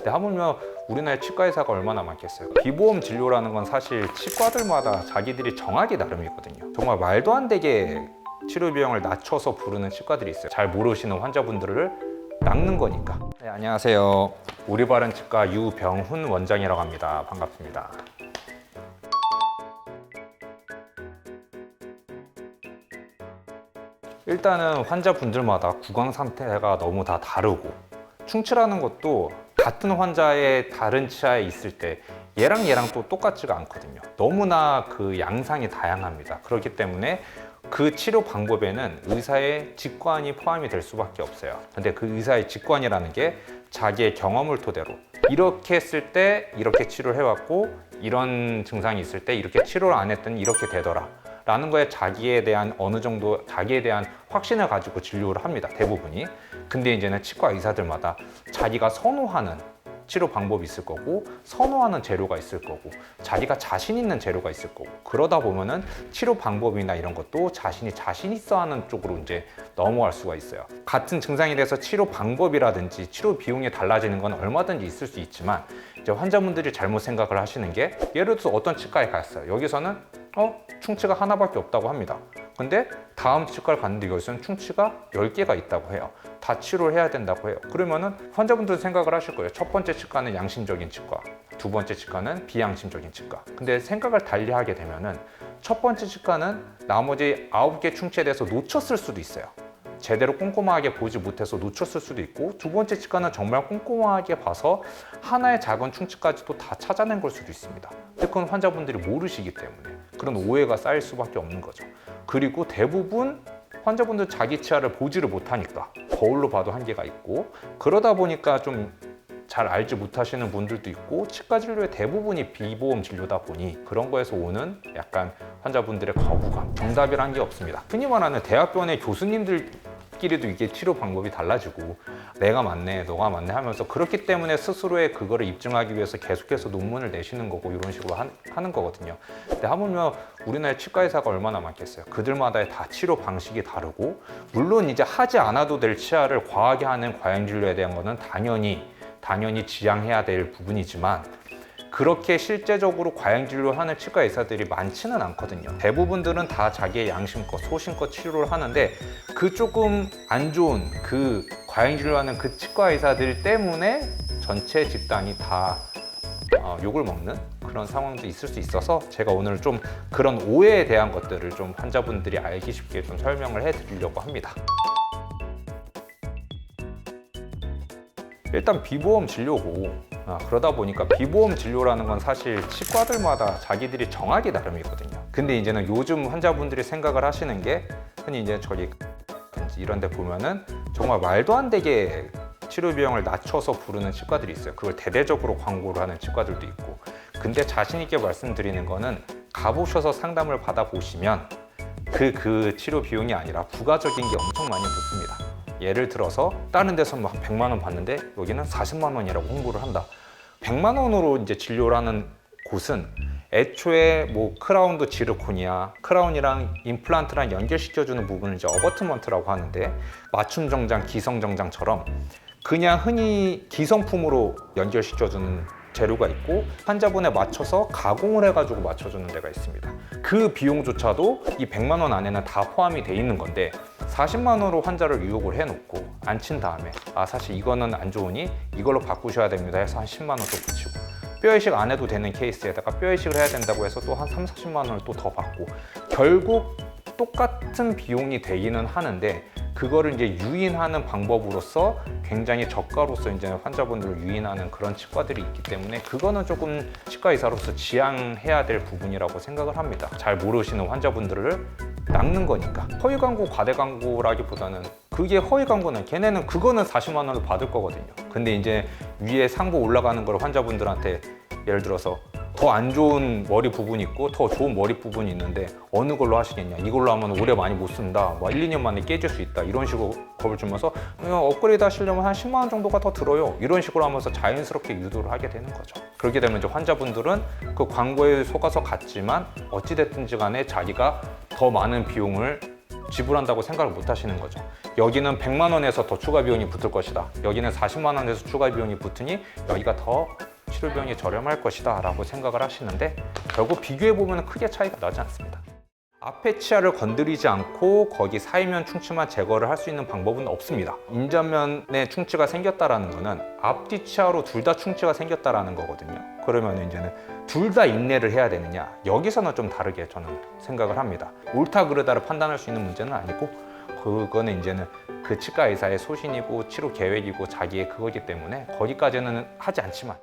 근데 하물며 우리나라에 치과 의사가 얼마나 많겠어요. 비보험 진료라는 건 사실 치과들마다 자기들이 정하기 나름이거든요. 정말 말도 안 되게 치료 비용을 낮춰서 부르는 치과들이 있어요. 잘 모르시는 환자분들을 낚는 거니까. 네, 안녕하세요. 우리바른 치과 유병훈 원장이라고 합니다. 반갑습니다. 일단은 환자분들마다 구강 상태가 너무 다 다르고, 충치라는 것도 같은 환자의 다른 치아에 있을 때 얘랑 또 똑같지가 않거든요. 너무나 그 양상이 다양합니다. 그렇기 때문에 그 치료 방법에는 의사의 직관이 포함이 될 수밖에 없어요. 근데 그 의사의 직관이라는 게 자기의 경험을 토대로 이렇게 했을 때 이렇게 치료를 해왔고, 이런 증상이 있을 때 이렇게 치료를 안 했더니 이렇게 되더라 라는 거에 자기에 대한 어느 정도 자기에 대한 확신을 가지고 진료를 합니다, 대부분이. 근데 이제는 치과 의사들마다 자기가 선호하는 치료 방법이 있을 거고, 선호하는 재료가 있을 거고, 자기가 자신 있는 재료가 있을 거고, 그러다 보면은 치료 방법이나 이런 것도 자신이 자신 있어 하는 쪽으로 이제 넘어갈 수가 있어요. 같은 증상에 대해서 치료 방법이라든지 치료 비용이 달라지는 건 얼마든지 있을 수 있지만, 이제 환자분들이 잘못 생각을 하시는 게, 예를 들어서 어떤 치과에 갔어요. 여기서는 충치가 하나밖에 없다고 합니다. 근데 다음 치과를 갔는데 여기서는 충치가 10개가 있다고 해요. 다 치료를 해야 된다고 해요. 그러면은 환자분들은 생각을 하실 거예요. 첫 번째 치과는 양심적인 치과, 두 번째 치과는 비양심적인 치과. 근데 생각을 달리 하게 되면은 첫 번째 치과는 나머지 9개 충치에 대해서 놓쳤을 수도 있어요. 제대로 꼼꼼하게 보지 못해서 놓쳤을 수도 있고, 두 번째 치과는 정말 꼼꼼하게 봐서 하나의 작은 충치까지도 다 찾아낸 걸 수도 있습니다. 근데 그건 환자분들이 모르시기 때문에 그런 오해가 쌓일 수밖에 없는 거죠. 그리고 대부분 환자분들 자기 치아를 보지를 못하니까 거울로 봐도 한계가 있고, 그러다 보니까 좀 잘 알지 못하시는 분들도 있고, 치과 진료의 대부분이 비보험 진료다 보니 그런 거에서 오는 약간 환자분들의 거부감, 정답이란 게 없습니다. 흔히 말하는 대학병원의 교수님들끼리도 이게 치료 방법이 달라지고, 내가 맞네, 너가 맞네 하면서 그렇기 때문에 스스로의 그거를 입증하기 위해서 계속해서 논문을 내시는 거고, 이런 식으로 하는 거거든요. 근데 하물며 우리나라에 치과 의사가 얼마나 많겠어요. 그들마다의 다 치료 방식이 다르고, 물론 이제 하지 않아도 될 치아를 과하게 하는 과잉 진료에 대한 거는 당연히 지양해야 될 부분이지만, 그렇게 실제적으로 과잉 진료하는 치과 의사들이 많지는 않거든요. 대부분들은 다 자기의 양심껏 소신껏 치료를 하는데, 그 조금 안 좋은 그 과잉 진료하는 그 치과 의사들 때문에 전체 집단이 다 욕을 먹는 그런 상황도 있을 수 있어서, 제가 오늘 좀 그런 오해에 대한 것들을 좀 환자분들이 알기 쉽게 좀 설명을 해드리려고 합니다. 일단 비보험 진료고, 그러다 보니까 비보험 진료라는 건 사실 치과들마다 자기들이 정하기 나름이거든요. 근데 이제는 요즘 환자분들이 생각을 하시는 게, 흔히 이제 저기 이런 데 보면은 정말 말도 안 되게 치료 비용을 낮춰서 부르는 치과들이 있어요. 그걸 대대적으로 광고를 하는 치과들도 있고. 근데 자신 있게 말씀드리는 거는, 가보셔서 상담을 받아보시면 그 치료 비용이 아니라 부가적인 게 엄청 많이 붙습니다. 예를 들어서 다른 데서 막 100만 원 받는데 여기는 40만 원이라고 홍보를 한다. 100만 원으로 이제 진료를 하는 곳은 애초에 뭐 크라운도 지르코니아, 크라운이랑 임플란트랑 연결시켜주는 부분을 이제 어버트먼트라고 하는데, 맞춤 정장, 기성 정장처럼 그냥 흔히 기성품으로 연결시켜주는 재료가 있고, 환자분에 맞춰서 가공을 해가지고 맞춰주는 데가 있습니다. 그 비용조차도 이 100만 원 안에는 다 포함이 돼 있는 건데, 40만 원으로 환자를 유혹을 해놓고 앉힌 다음에 사실 이거는 안 좋으니 이걸로 바꾸셔야 됩니다 해서 한 10만 원 또 붙이고, 뼈이식 안 해도 되는 케이스에다가 뼈이식을 해야 된다고 해서 또 한 30, 40만 원을 또 더 받고, 결국 똑같은 비용이 되기는 하는데, 그거를 이제 유인하는 방법으로서 굉장히 저가로서 이제 환자분들을 유인하는 그런 치과들이 있기 때문에, 그거는 조금 치과 의사로서 지양해야 될 부분이라고 생각을 합니다. 잘 모르시는 환자분들을 낚는 거니까. 허위 광고, 과대 광고라기보다는, 그게 허위 광고는 걔네는 그거는 40만 원을 받을 거거든요. 근데 이제 위에 상부 올라가는 걸 환자분들한테, 예를 들어서 더 안 좋은 머리 부분이 있고 더 좋은 머리 부분이 있는데 어느 걸로 하시겠냐, 이걸로 하면 오래 많이 못 쓴다, 1, 2년 만에 깨질 수 있다, 이런 식으로 겁을 주면서 업그레이드 하시려면 한 10만 원 정도가 더 들어요, 이런 식으로 하면서 자연스럽게 유도를 하게 되는 거죠. 그렇게 되면 이제 환자분들은 그 광고에 속아서 갔지만 어찌됐든지 간에 자기가 더 많은 비용을 지불한다고 생각을 못 하시는 거죠. 여기는 100만 원에서 더 추가 비용이 붙을 것이다. 여기는 40만 원에서 추가 비용이 붙으니 여기가 더 치료 비용이 저렴할 것이다 라고 생각을 하시는데 결국 비교해 보면 크게 차이가 나지 않습니다. 앞에 치아를 건드리지 않고 거기 사이면 충치만 제거를 할 수 있는 방법은 없습니다. 인전면에 충치가 생겼다라는 거는 앞뒤 치아로 둘 다 충치가 생겼다라는 거거든요. 그러면 이제는 둘 다 인내를 해야 되느냐? 여기서는 좀 다르게 저는 생각을 합니다. 옳다 그르다를 판단할 수 있는 문제는 아니고 그거는 이제는 그 치과 의사의 소신이고 치료 계획이고 자기의 그거기 때문에 거기까지는 하지 않지만